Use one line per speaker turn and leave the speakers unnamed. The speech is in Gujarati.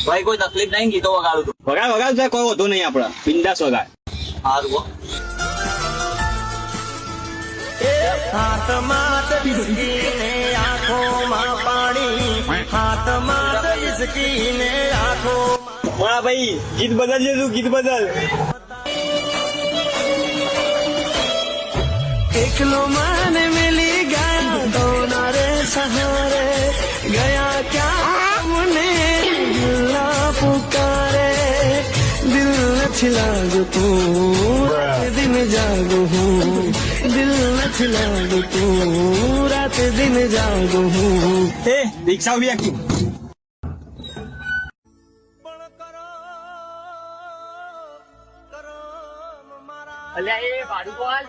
ભાઈ કોઈ તકલીફ નહીં, ગીતો વગાડું તું.
વગાડ કોઈ વધુ નહીં આપડે, બિંદાસ વગાડ.
સારું.
હાથમાં વિસ્કીને આંખોમાં પાણી, હાથમાં વિસ્કીને આંખો.
મારા ભાઈ ગીત બદલજે તું, ગીત બદલ.
એકલો મને મિલી ગયા દોના રે સહારે, ગયા ક્યાં મને દિલના પુકારે. દિલ નથી લાગતું રાત દિન જાગું હું, દિલ નથી લાગતું રાત દિન જાગું હું.
એ રિક્ષા ઉભી રાખી.
અલ્યા એ ભાડું તો હાલ.